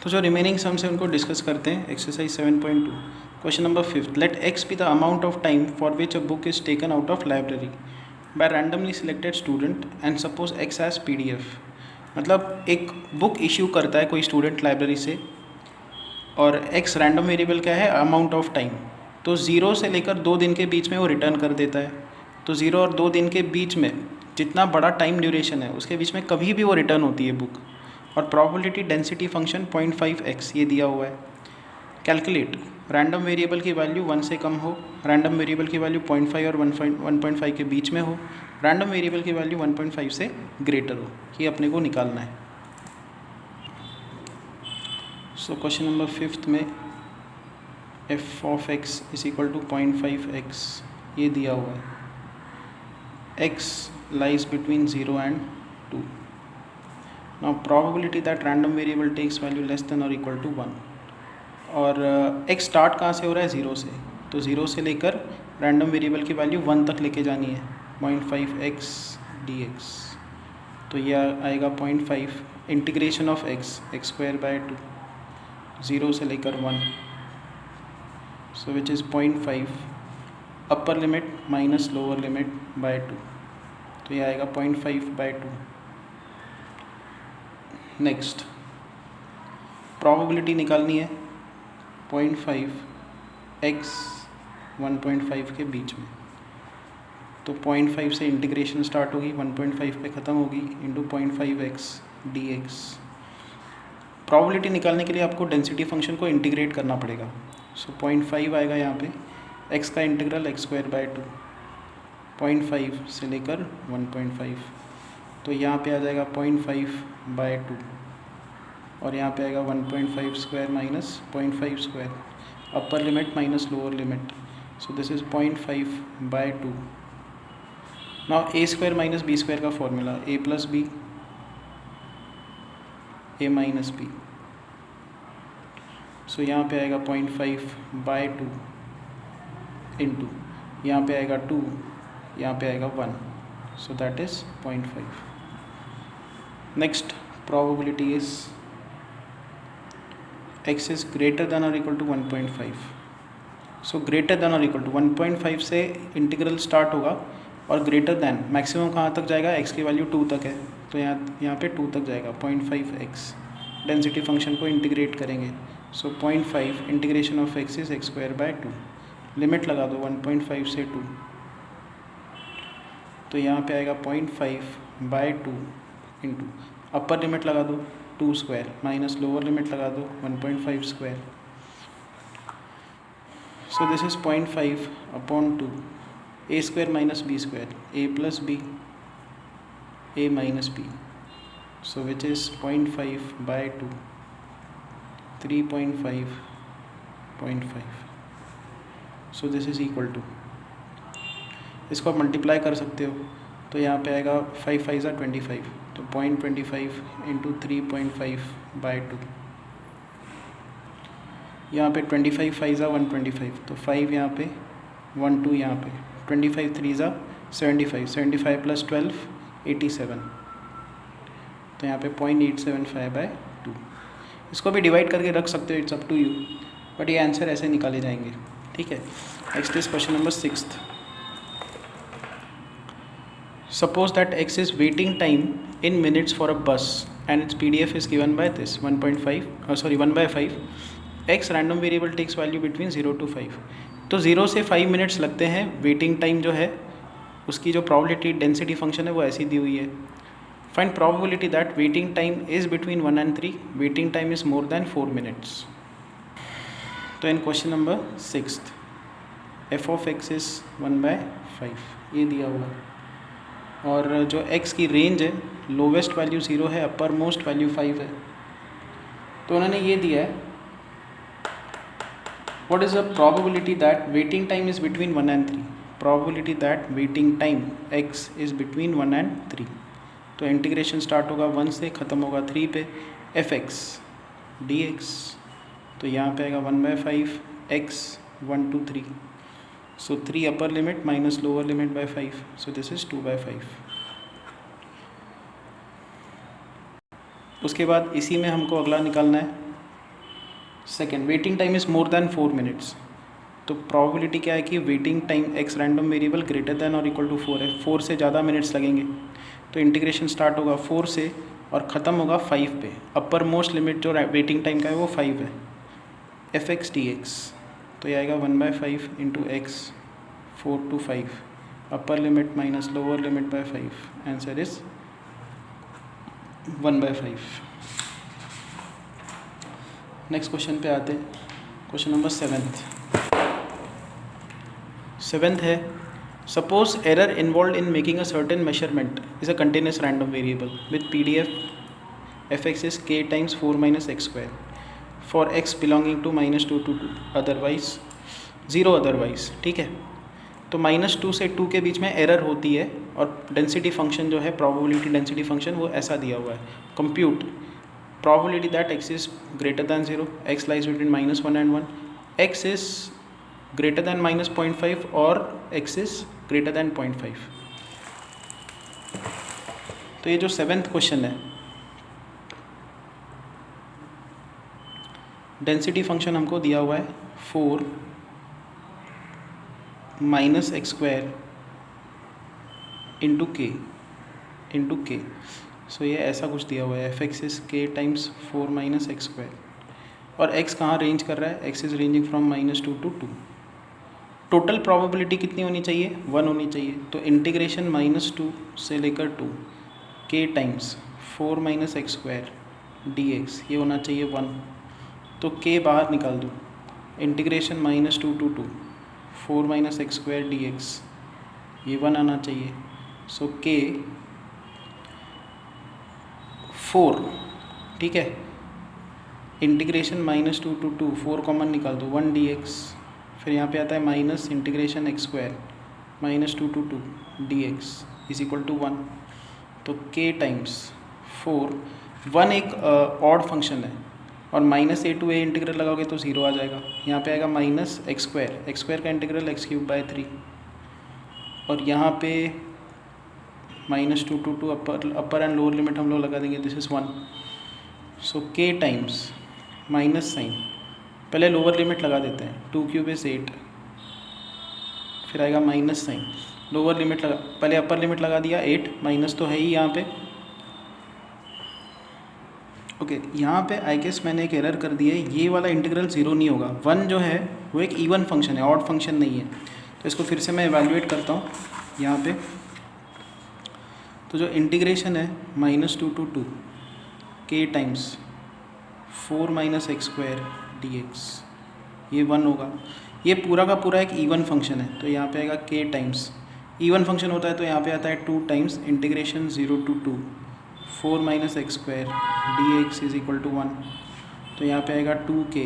तो जो remaining sums है उनको डिस्कस करते हैं। Exercise 7.2 question number 5, let X be the amount of time for which a book is taken out of library by randomly selected student and suppose X as PDF। मतलब एक book issue करता है कोई student library से और x random variable क्या है, amount of time. तो 0 से लेकर 2 दिन के बीच में वो रिटर्न कर देता है। तो 0 और 2 दिन के बीच में जितना बड़ा टाइम ड्यूरेशन है उसके बीच में कभी भी वो रिटर्न होती है बुक। और प्रोबेबिलिटी डेंसिटी फंक्शन 0.5x ये दिया हुआ है। कैलकुलेट रैंडम वेरिएबल की वैल्यू 1 से कम हो, रैंडम वेरिएबल की वैल्यू 0.5 और 1.5 के बीच में हो, रैंडम वेरिएबल की वैल्यू 1.5 से ग्रेटर हो, ये अपने को निकालना है। सो क्वेश्चन नंबर 5 में f of x is equal to 0.5x ये दिया हुआ है। x lies between 0 and 2. Now probability that random variable takes value less than or equal to 1 और x स्टार्ट कहाँ से हो रहा है, 0 से। तो 0 से लेकर रैंडम वेरिएबल की वैल्यू 1 तक लेके जानी है, 0.5x dx। तो यह आएगा 0.5 integration of x square by 2 0 से लेकर 1, so which is 0.5 upper limit minus lower limit by 2। तो यह आएगा 0.5 बाय 2। नेक्स्ट प्रोबेबिलिटी निकालनी है 0.5 x 1.5 के बीच में। तो 0.5 से इंटीग्रेशन स्टार्ट होगी, 1.5 पे ख़त्म होगी, इंटू 0.5x dx। प्रोबेबिलिटी निकालने के लिए आपको डेंसिटी फंक्शन को इंटीग्रेट करना पड़ेगा। सो 0.5 आएगा यहाँ पे, x का इंटीग्रल x स्क्वायर बाय 2, 0.5 से लेकर 1.5। तो यहाँ पे आ जाएगा 0.5 बाय 2 और यहाँ पे आएगा 1.5 square minus 0.5 square, upper limit minus lower limit. So this is 0.5 by 2। Now a square minus b square का formula a plus B a minus B. सो यहाँ पे आएगा 0.5 बाय 2 इंटू यहाँ पे आएगा 2, यहाँ पे आएगा 1, so that is 0.5। Next probability is x is greater than और equal to 1.5। So greater than और इक्वल टू 1.5 से इंटीग्रल स्टार्ट होगा और ग्रेटर देन मैक्सिमम कहाँ तक जाएगा, x की वैल्यू 2 तक है, तो यहाँ पे 2 तक जाएगा। 0.5x डेंसिटी फंक्शन को इंटीग्रेट करेंगे। सो 0.5 integration of x is x square by 2। Limit लगा दो 1.5 से 2, तो यहाँ पे आएगा 0.5 बाय 2 इंटू अपर लिमिट लगा दो 2 स्क्वायर माइनस लोअर लिमिट लगा दो 1.5 square. So this is 0.5 upon 2, a square minus b square, a plus B a minus b, so which is 0.5 by 2, 3.5 0.5। So this is equal to, इसको आप multiply कर सकते हो, तो यहाँ पे आएगा 5 5 ज़ा 25, तो 0.25 इंटू 3.5 बाय 2। यहाँ पे 25 5 ज़ा 125, तो 5 यहाँ पे 1 2 यहाँ पे 25 3 ज़ा 75, 75 प्लस 12 87, तो यहाँ पे 0.875 बाय 2। इसको भी डिवाइड करके रख सकते हो, it's up to you, but ये आंसर ऐसे निकाले जाएंगे। ठीक है। Next is question number 6। Suppose that x is waiting time in minutes for a bus and its PDF is given by this 1/5 x random variable takes value between 0 to 5। तो 0 से 5 minutes लगते हैं। Waiting time जो है उसकी जो probability density function है वो ऐसी दी हुई है। Find probability that waiting time is between 1 and 3, waiting time is more than 4 minutes. तो in question number 6 f of x is 1/5 ये दिया हुआ है और जो x की रेंज है लोवेस्ट वैल्यू 0 है, अपर मोस्ट वैल्यू 5 है। तो उन्होंने ये दिया है what is the probability that waiting time is between 1 and 3, probability that waiting time x is between 1 and 3। तो इंटीग्रेशन स्टार्ट होगा 1 से, ख़त्म होगा 3 पे, fx dx। तो यहाँ पे आएगा 1/5 x 1 to 3, so 3 upper limit minus lower limit by 5, so this is 2/5। उसके बाद इसी में हमको अगला निकालना है second, waiting time is more than 4 minutes, तो प्रोबेबिलिटी क्या है कि waiting time X random variable greater than और इक्वल टू 4 है, 4 से ज़्यादा मिनट्स लगेंगे, तो इंटीग्रेशन स्टार्ट होगा 4 से और ख़त्म होगा 5 पे। अपर मोस्ट लिमिट जो वेटिंग टाइम का है वो 5 है। एफ एक्स डी एक्स, तो ये आएगा 1/5 into X 4 to 5, upper limit minus lower limit by 5, answer is 1/5। Next question पे आते हैं, क्वेश्चन नंबर 7th है, suppose error involve in making a certain measurement is a continuous random variable with PDF F X is k times 4 minus X square for x belonging to -2 to 2 otherwise 0 otherwise, ठीक है। तो -2 से 2 के बीच में error होती है और density function जो है, प्रोबेबिलिटी डेंसिटी फंक्शन, वो ऐसा दिया हुआ है, compute probability that x is greater than 0, x lies between -1 and 1, x is greater than -0.5 और x is greater than 0.5। तो ये जो 7th क्वेश्चन है, डेंसिटी फंक्शन हमको दिया हुआ है 4 माइनस एक्स स्क्वायर इंटू के, सो ये ऐसा कुछ दिया हुआ है, एफ एक्स इज के टाइम्स 4 माइनस एक्स स्क्वायर, और x कहाँ रेंज कर रहा है, x is ranging from -2 to 2। Total probability कितनी होनी चाहिए, 1 होनी चाहिए, तो इंटीग्रेशन -2 से लेकर 2 k times 4 minus X square dx, ये होना चाहिए 1, तो k बाहर निकाल दूँ, integration -2 to 2 4 minus X square dx, ये 1 आना चाहिए, सो k 4, ठीक है, इंटीग्रेशन -2 to 2 4 कॉमन निकाल दो 1 dx, फिर यहाँ पे आता है minus integration X square -2 to 2 dx is equal to 1, तो k टाइम्स 4, 1 एक ऑड फंक्शन है और -a to a इंटीग्रल लगाओगे तो 0 आ जाएगा, यहाँ पे आएगा माइनस एक्स स्क्वायर का इंटीग्रल x³/3, और यहाँ पे -2 to 2 upper and lower limit हम लोग लगा देंगे, this is 1, so k times minus sign, पहले लोअर लिमिट लगा देते हैं, 2³ is 8, फिर आएगा माइनस साइन, लोअर लिमिट लगा, पहले अपर लिमिट लगा दिया 8, माइनस तो है ही यहाँ पे, ओके। यहाँ पे आई गेस मैंने एक एरर कर दी है, ये वाला इंटीग्रल 0 नहीं होगा, 1 जो है वो एक इवन फंक्शन है, ऑड फंक्शन नहीं है, तो इसको फिर से मैं इवैल्यूएट करता हूँ यहाँ पे। तो जो इंटीग्रेशन है -2 to 2 k times 4 minus X square dx, ये 1 होगा, ये पूरा का पूरा एक इवन फंक्शन है, तो यहाँ पे आएगा k टाइम्स, इवन फंक्शन होता है तो यहाँ पे आता है 2 times integration 0 to 2 4 minus X square dx is equal to 1, तो यहाँ पे आएगा 2k,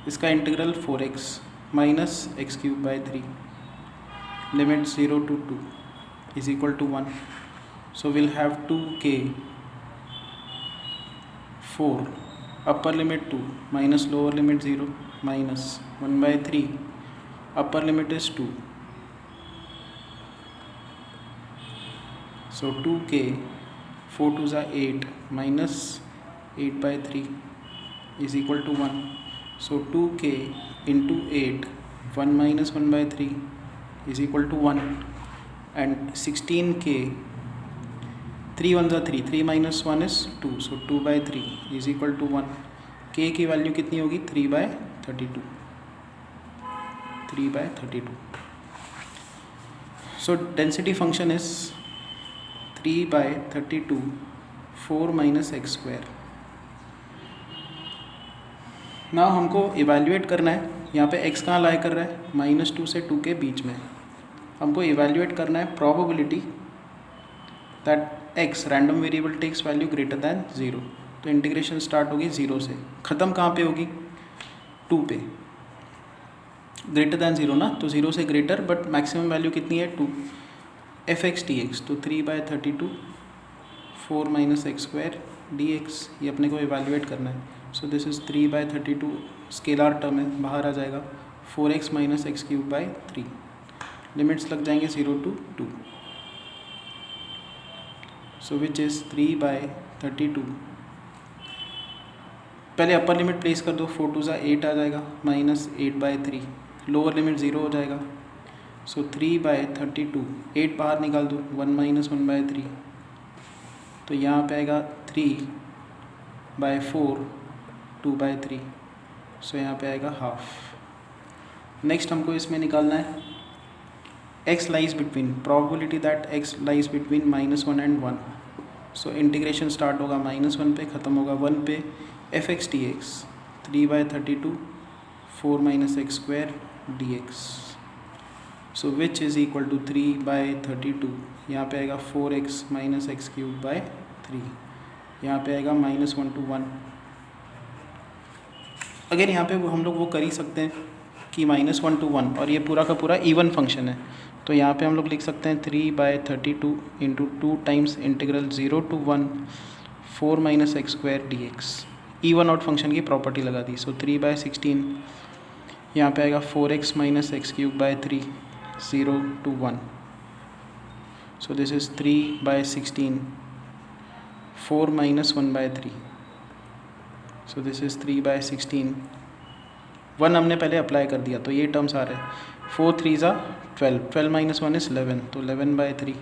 इसका integral 4x minus x³/3, limit 0 to 2 is equal to 1, so we'll have 2k 4, upper limit 2 minus lower limit 0 minus 1/3, upper limit is 2, so 2k 4 2s are 8 minus 8/3 is equal to 1, so 2k into 8, 1 minus 1/3 is equal to 1, and 16k 3 1s are 3, 3 minus 1 is 2, so 2/3 is equal to 1, k की value कितनी होगी 3/32, 3/32, so density function is 3/32 4 minus x square। Now हमको evaluate करना है, यहाँ पे x कहाँ लाई कर रहा है, -2 से 2 के बीच में, हमको इवैल्यूएट करना है probability that x random variable takes value greater than 0, तो इंटीग्रेशन स्टार्ट होगी 0 से, ख़त्म कहाँ पे होगी 2 पे, ग्रेटर दैन 0 ना, तो 0 से ग्रेटर बट मैक्सिमम वैल्यू कितनी है 2, एफ एक्स डी एक्स, तो 3/32 4 माइनस एक्स स्क्वायर dx, ये अपने को इवैल्यूएट करना है, सो दिस इज़ 3/32, स्केलर टर्म है बाहर आ जाएगा, 4x माइनस x³/3, लिमिट्स लग जाएंगे 0 to 2, सो विच इज़ 3/32 पहले अपर लिमिट प्लेस कर दो, 4 टू ज़ा 8 आ जाएगा, -8/3, लोअर लिमिट 0 हो जाएगा, सो 3/32, 8 बाहर निकाल दो, 1 - 1/3, तो यहाँ पे आएगा 3/4, 2/3, सो यहाँ पे आएगा हाफ। नेक्स्ट हमको इसमें निकालना है x lies between, probability that x lies between -1 and 1, so integration start होगा -1 पे, ख़त्म होगा 1 पे, f(x) dx 3/32 4 - x² dx, so which is equal to 3/32, यहाँ पे आएगा 4x - x³/3, यहाँ पे आएगा -1 to 1। अगर यहाँ पे हम लोग वो कर ही सकते हैं कि -1 to 1, और ये पूरा का पूरा इवन फंक्शन है, तो यहाँ पे हम लोग लिख सकते हैं 3/32 into 2 times integral 0 to 1 4 - x² dx, even out function की प्रॉपर्टी लगा दी, सो 3/16, यहाँ पे आएगा 4x - x³/3 0 to 1, so this is 3/16, 4 - 1/3, so this is 3/16, 1 हमने पहले अप्लाई कर दिया तो ये टर्म्स आ रहे हैं, 4 3 ज़ा 12, 12 - 1 इज़ 11, तो 11/3,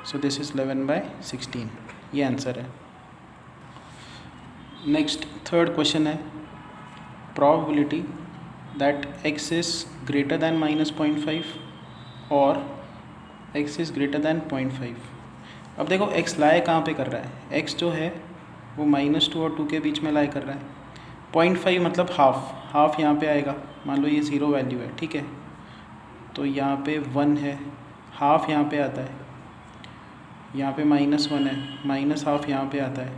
so this is 11/16, ये आंसर है। नेक्स्ट थर्ड क्वेश्चन है probability that x is greater than -0.5 और x इज़ ग्रेटर दैन 0.5। अब देखो x लाए कहाँ पे कर रहा है, x जो है वो -2 और 2 के बीच में लाए कर रहा है, 0.5 मतलब हाफ यहाँ पे आएगा, मान लो ये 0 वैल्यू है, ठीक है, तो यहाँ पे 1 है, हाफ यहाँ पे आता है, यहाँ पे -1 है, -हाफ यहाँ पे आता है।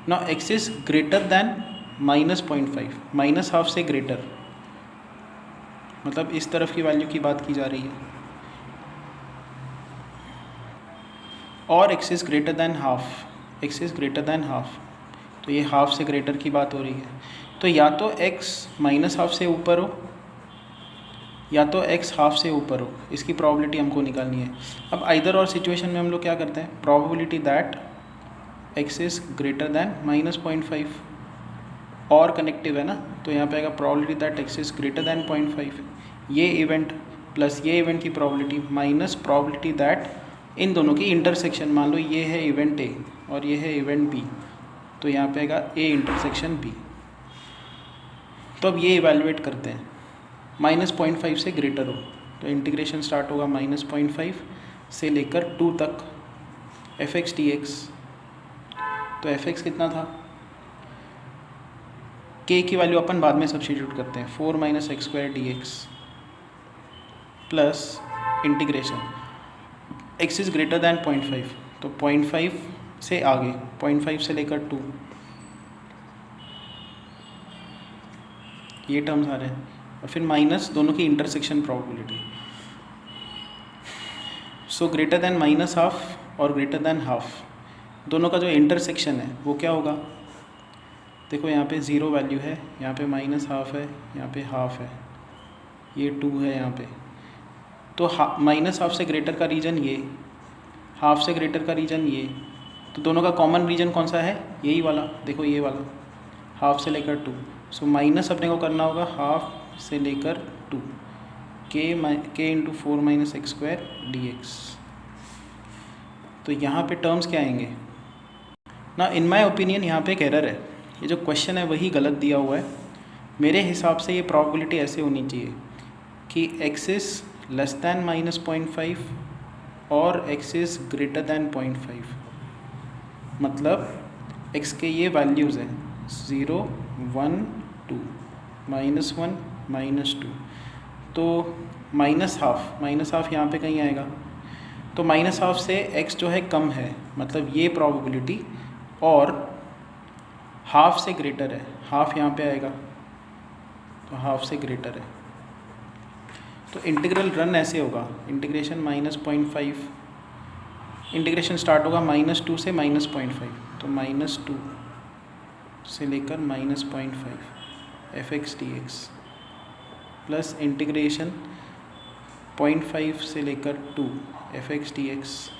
ना x is greater than -0.5, -half से ग्रेटर, मतलब इस तरफ की वैल्यू की बात की जा रही है, और x is greater than half, x is greater than half, तो ये हाफ से ग्रेटर की बात हो रही है, तो या तो x -हाफ से ऊपर हो या तो x हाफ से ऊपर हो, इसकी प्रोबेबिलिटी हमको निकालनी है। अब आइदर और सिचुएशन में हम लोग क्या करते हैं, probability that x is greater than -0.5, और कनेक्टिव है ना, तो यहाँ पे आएगा probability that x is greater than 0.5, ये इवेंट प्लस ये इवेंट की probability minus probability that in दोनों की इंटरसेक्शन, मान लो ये है इवेंट A और ये है इवेंट B, तो यहाँ पे आएगा A इंटरसेक्शन B। तो अब ये इवेलुएट करते हैं, -0.5 से ग्रेटर हो, तो इंटीग्रेशन स्टार्ट होगा -0.5 से लेकर 2 तक f(x) dx, तो f(x) कितना था, k की वैल्यू अपन बाद में सब्स्टिट्यूट करते हैं, 4 - x² dx plus integration x is greater than 0.5, तो 0.5 से आगे, 0.5 से लेकर 2, ये टर्म्स आ रहे हैं, और फिर माइनस दोनों की intersection probability, so greater than -half और ग्रेटर दैन हाफ, दोनों का जो इंटरसेक्शन है वो क्या होगा, देखो यहाँ पे 0 वैल्यू है, यहाँ पे -हाफ है, यहाँ पे हाफ है, ये 2 है यहाँ पे, तो -हाफ से ग्रेटर का रीजन ये, हाफ से ग्रेटर का रीजन ये, तो दोनों का कॉमन रीजन कौन सा है, यही वाला, देखो ये वाला, हाफ से लेकर 2, सो माइनस अपने को करना होगा हाफ से लेकर 2, k इंटू 4 - x² dx, तो यहाँ पे टर्म्स क्या आएंगे ना, इन माय ओपिनियन यहाँ पे एक एरर है, ये जो क्वेश्चन है वही गलत दिया हुआ है, मेरे हिसाब से ये प्रोबेबिलिटी ऐसे होनी चाहिए कि x इज़ लेस दैन -0.5 और x इज़ ग्रेटर दैन 0.5, मतलब x के ये वैल्यूज़ हैं 0 1 2 -1 -2, तो -हाफ यहाँ पे कहीं आएगा, तो -हाफ से x जो है कम है, मतलब ये प्रोबेबिलिटी, और हाफ से ग्रेटर है, हाफ यहाँ पे आएगा, तो हाफ से ग्रेटर है, तो इंटीग्रल रन ऐसे होगा, इंटीग्रेशन -0.5, इंटीग्रेशन स्टार्ट होगा -2 से -0.5, तो -2 से लेकर -0.5 f(x) dx प्लस इंटीग्रेशन 0.5 से लेकर 2 f(x) dx,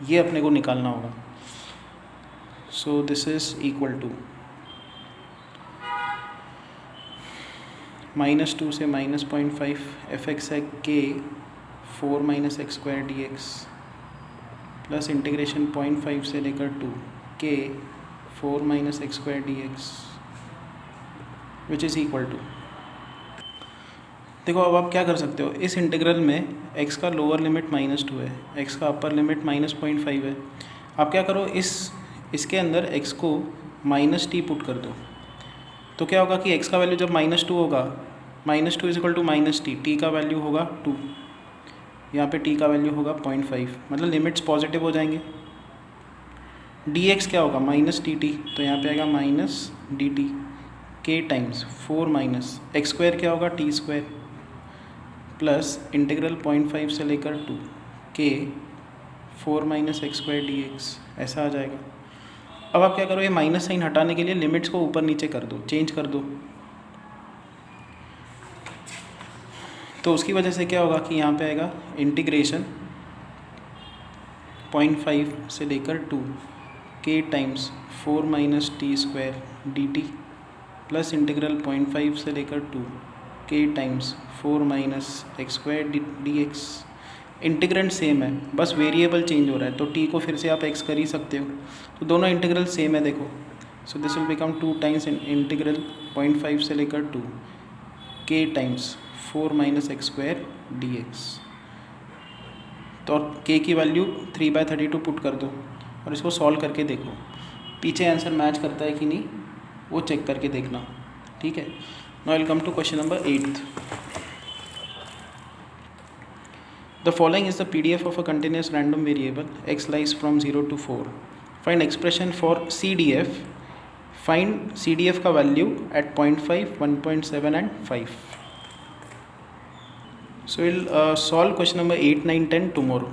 ये अपने को निकालना होगा, so this is equal to -2 से -0.5 एफ एक्स है के 4 minus X square D X plus integration 0.5 से लेकर 2 के 4 minus X square D X which is equal to. देखो अब आप क्या कर सकते हो, इस इंटीग्रल में x का लोअर लिमिट -2 है, x का अपर लिमिट -0.5 है। आप क्या करो, इसके अंदर x को -t पुट कर दो, तो क्या होगा कि x का वैल्यू जब -2 होगा, -2 is equal to -t, t का वैल्यू होगा 2, यहाँ पे t का वैल्यू होगा 0.5, मतलब लिमिट्स पॉजिटिव हो जाएंगे। dx क्या होगा -dt, तो यहाँ पे आएगा -dt k times 4 minus X square क्या होगा t स्क्वायर प्लस इंटीग्रल 0.5 से लेकर 2 के 4 minus X square D x, ऐसा आ जाएगा। अब आप क्या करो, ये माइनस साइन हटाने के लिए लिमिट्स को ऊपर नीचे कर दो, चेंज कर दो, तो उसकी वजह से क्या होगा कि यहाँ पे आएगा इंटीग्रेशन 0.5 से लेकर 2 के times 4 minus T square D T plus integral 0.5 से लेकर 2 के times 4 minus X square D x. Integrand same है, बस वेरिएबल चेंज हो रहा है, तो t को फिर से आप x कर ही सकते हो, तो दोनों इंटीग्रल सेम है। देखो, so this will become 2 times integral 0.5 से लेकर 2 के times 4 minus X square D x. तो k की वैल्यू 3/32 पुट कर दो और इसको सॉल्व करके देखो, पीछे आंसर मैच करता है कि नहीं वो चेक करके देखना, ठीक है। Now I will come to question number 8th। The following is the PDF of a continuous random variable x lies from 0 to 4. Find expression for CDF. Find CDF का value at 0.5, 1.7 and 5. So we'll solve question number 8, 9, 10 tomorrow.